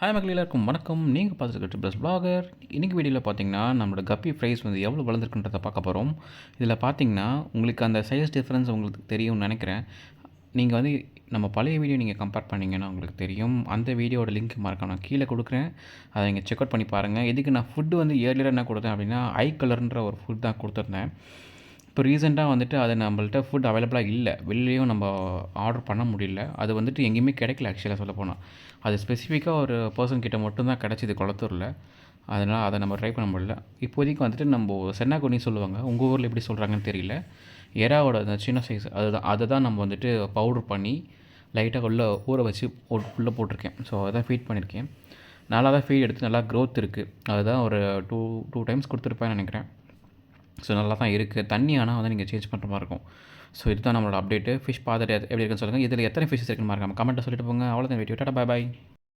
Hi மக்கள் எல்லாருக்கும் வணக்கம். நீங்கள் பார்த்துருக்க ப்ளஸ் பிளாகர். இன்றைக்கி வீடியோவில் பார்த்தீங்கன்னா நம்மளோட கப்பி ப்ரைஸ் வந்து எவ்வளோ வளர்ந்துருக்குன்றதை பார்க்க போகிறோம். இதில் பார்த்தீங்கன்னா உங்களுக்கு அந்த சைஸ் டிஃப்ரென்ஸ் உங்களுக்கு தெரியும்னு நினைக்கிறேன். நீங்கள் வந்து நம்ம பழைய வீடியோ நீங்கள் கம்பேர் பண்ணிங்கன்னா உங்களுக்கு தெரியும். அந்த வீடியோட லிங்க் மறக்காம நான் கீழே கொடுக்குறேன். அதை நீங்கள் செக் அவுட் பண்ணி பாருங்கள். எதுக்கு நான் ஃபுட்டு வந்து ஏர்லியராக என்ன கொடுத்தேன் அப்படின்னா ஐ கலர்ன்ற ஒரு ஃபுட் தான் கொடுத்துருந்தேன். இப்போ ரீசெண்டாக வந்துட்டு அது நம்மள்ட்ட ஃபுட் அவைலபிளாக இல்லை. வெளிலேயும் நம்ம ஆர்டர் பண்ண முடியல. அது வந்துட்டு எங்கேயுமே கிடைக்கல ஆக்சுவலாக சொல்லப்போனால். அது ஸ்பெசிஃபிக்காக ஒரு பர்சன் கிட்ட மட்டும்தான் கிடச்சிது கொளத்தூரில். அதனால் அதை நம்ம ட்ரை பண்ண முடியல. இப்போதைக்கு வந்துட்டு நம்ம சென்னாகொனி சொல்லுவாங்க. உங்கள் ஊரில் எப்படி சொல்கிறாங்கன்னு தெரியல. எறாவோட அந்த சின்ன சைஸ் அதை தான் நம்ம வந்துட்டு பவுட்ரு பண்ணி லைட்டாக உள்ளே ஊற வச்சு உள்ளே போட்டிருக்கேன். ஸோ அதான் ஃபீட் பண்ணியிருக்கேன். நல்லா தான் ஃபீட் எடுத்து நல்லா க்ரோத் இருக்குது. அதுதான் ஒரு டூ டைம்ஸ் கொடுத்துருப்பேன்னு நினைக்கிறேன். ஸோ நல்லா தான் இருக்குது. தண்ணி ஆனால் வந்து நீங்கள் சேஞ்ச் பண்ணுற மாதிரி இருக்கும். ஸோ இதுதான் நம்மளோட அப்டேட்டு. ஃபிஷ் பார்த்துட்டு எப்படி இருக்குன்னு சொல்லுங்கள். இதில் எத்தனை ஃபிஷஸ் இருக்குன்னு மறக்காம கமெண்ட்டை சொல்லிட்டு போங்க. அவ்வளோதான் வீடியோ. டாடா பாய்.